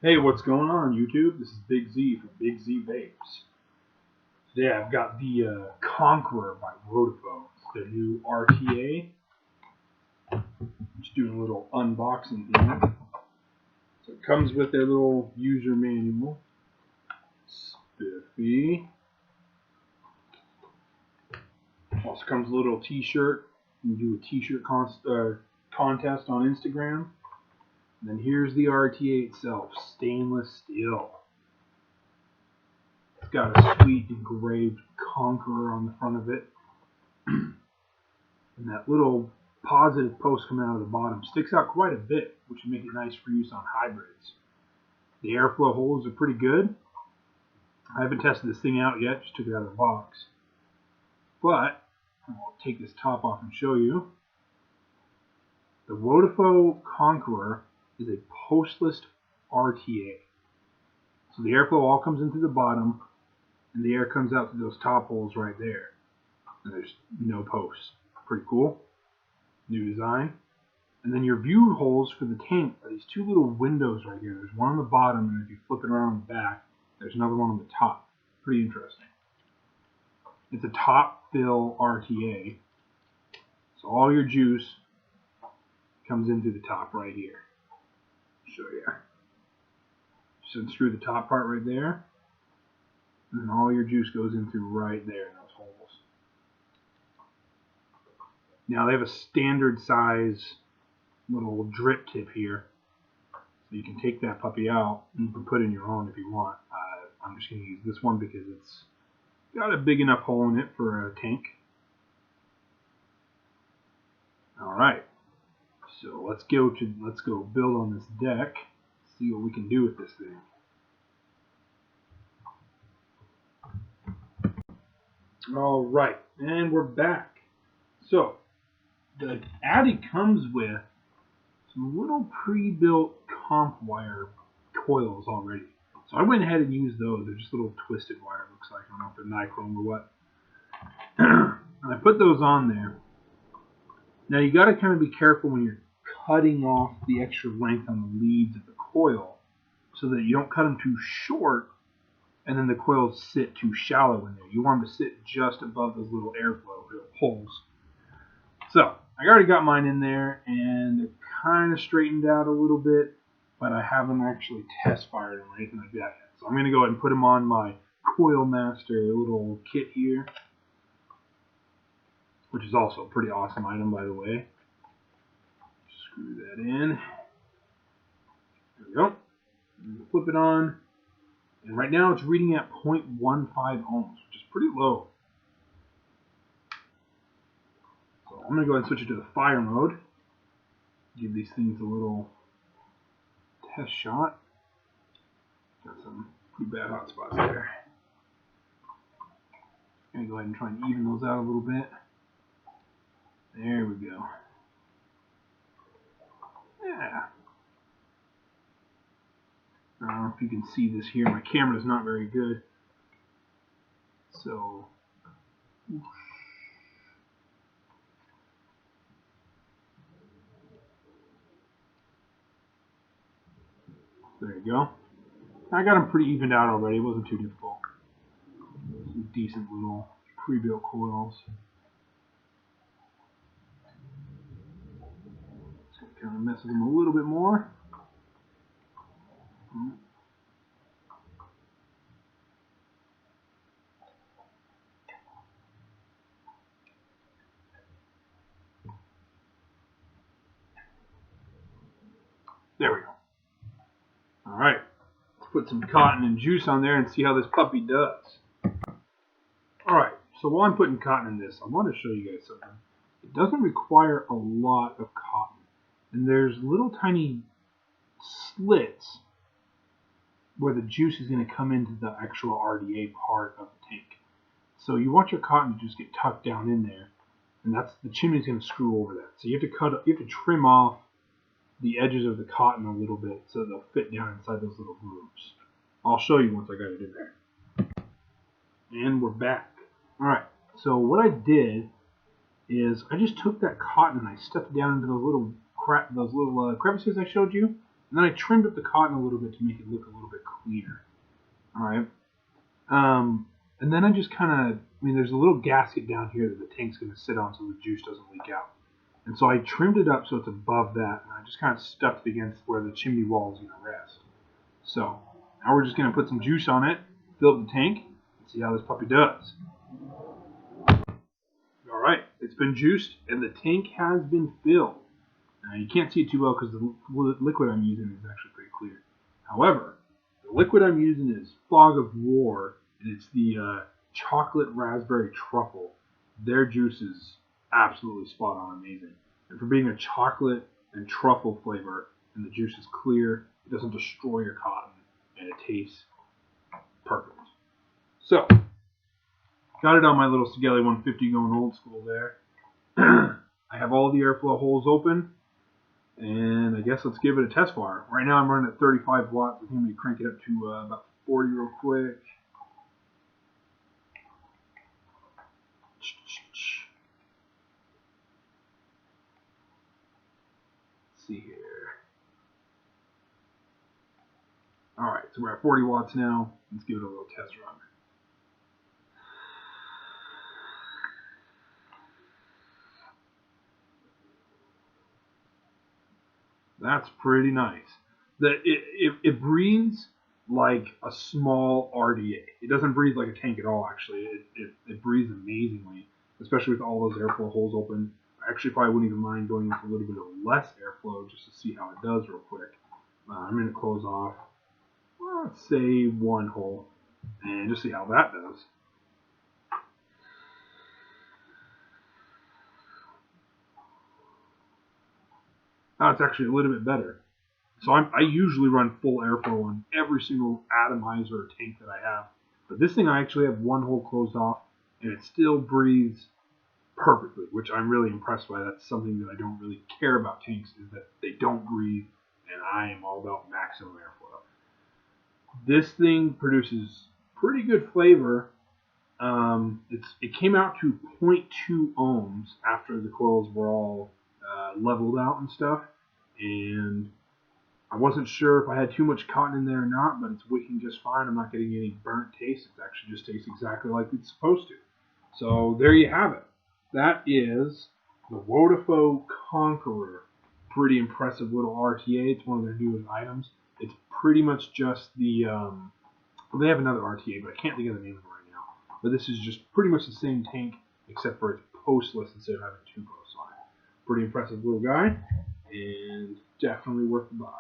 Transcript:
Hey, what's going on, YouTube? This is Big Z from Big Z Vapes. Today I've got the Conqueror by Wotofo. It's their new RTA. Just doing a little unboxing here. So it comes with their little user manual. Spiffy. Also comes a little t-shirt. You can do a t-shirt contest on Instagram. And then here's the RTA itself, stainless steel. It's got a sweet engraved Conqueror on the front of it. And that little positive post coming out of the bottom sticks out quite a bit, which would make it nice for use on hybrids. The airflow holes are pretty good. I haven't tested this thing out yet, just took it out of the box. But I'll take this top off and show you. The Wotofo Conqueror is a postless RTA. So the airflow all comes into the bottom, and the air comes out through those top holes right there. And there's no posts. Pretty cool. New design. And then your view holes for the tank are these two little windows right here. There's one on the bottom, and if you flip it around the back, there's another one on the top. Pretty interesting. It's a top fill RTA. So all your juice comes in through the top right here. Show you. Just unscrew the top part right there, and then all your juice goes in through right there in those holes. Now they have a standard size little drip tip here, so you can take that puppy out and you can put in your own if you want. I'm just going to use this one because it's got a big enough hole in it for a tank. Alright, so let's go build on this deck, see what we can do with this thing. Alright, and we're back. So, the Addy comes with some little pre-built comp wire coils already. So I went ahead and used those. They're just little twisted wire, it looks like. I don't know if they're nichrome or what. And I put those on there. Now you got to kind of be careful when you're cutting off the extra length on the leads of the coil, so that you don't cut them too short and then the coils sit too shallow in there. You want them to sit just above those little airflow holes. So I already got mine in there, and they're kind of straightened out a little bit, but I haven't actually test fired them or anything like that yet. So I'm going to go ahead and put them on my Coil Master little kit here, which is also a pretty awesome item, by the way. Screw that in. There we go. Flip it on. And right now it's reading at 0.15 ohms, which is pretty low. So I'm going to go ahead and switch it to the fire mode. Give these things a little test shot. Got some pretty bad hot spots there. I'm going to go ahead and try and even those out a little bit. There we go. Yeah. I don't know if you can see this here. My camera is not very good. So, there you go. I got them pretty evened out already. It wasn't too difficult. Some decent little pre-built coils. Just kind of mess with them a little bit more. There we go. Alright, let's put some cotton and juice on there and see how this puppy does. Alright, so while I'm putting cotton in this, I want to show you guys something. It doesn't require a lot of cotton. And there's little tiny slits where the juice is going to come into the actual RTA part of the tank. So you want your cotton to just get tucked down in there, and that's the chimney's going to screw over that. So you have to trim off the edges of the cotton a little bit so they'll fit down inside those little grooves. I'll show you once I got it in there. And we're back. Alright, so what I did is I just took that cotton and I stuffed it down into those little crevices I showed you. And then I trimmed up the cotton a little bit to make it look a little bit cleaner. All right. And then I just kind of, there's a little gasket down here that the tank's going to sit on so the juice doesn't leak out. And so I trimmed it up so it's above that, and I just kind of stuffed it against where the chimney wall is going to rest. So now we're just going to put some juice on it, fill up the tank, and see how this puppy does. All right, it's been juiced, and the tank has been filled. Now you can't see it too well because the liquid I'm using is actually pretty clear. However, the liquid I'm using is Fog of War, and it's the chocolate raspberry truffle. Their juice is absolutely spot on amazing. And for being a chocolate and truffle flavor, and the juice is clear, it doesn't destroy your cotton, and it tastes perfect. So, got it on my little Sigelli 150 going old school there. I have all the airflow holes open, and I guess let's give it a test fire. Right now I'm running at 35 watts. I think I'm going to crank it up to about 40 real quick. Let's see here. Alright, so we're at 40 watts now. Let's give it a little test run. That's pretty nice. It breathes like a small RTA. It doesn't breathe like a tank at all, actually. It breathes amazingly, especially with all those airflow holes open. I actually probably wouldn't even mind going into a little bit of less airflow just to see how it does real quick. I'm going to close off, let's say, one hole, and just see how that does. It's actually a little bit better. So I usually run full airflow on every single atomizer or tank that I have. But this thing I actually have one hole closed off, and it still breathes perfectly, which I'm really impressed by. That's something that I don't really care about tanks, is that they don't breathe, and I am all about maximum airflow. This thing produces pretty good flavor. It came out to 0.2 ohms after the coils were all leveled out and stuff, and I wasn't sure if I had too much cotton in there or not, but it's wicking just fine. I'm not getting any burnt taste. It actually just tastes exactly like it's supposed to. So there you have it. That is the Wotofo Conqueror. Pretty impressive little RTA. It's one of their newest items. It's pretty much just the, well, they have another RTA, but I can't think of the name of it right now. But this is just pretty much the same tank, except for it's postless instead of having two posts on it. Pretty impressive little guy, and definitely worth the buy.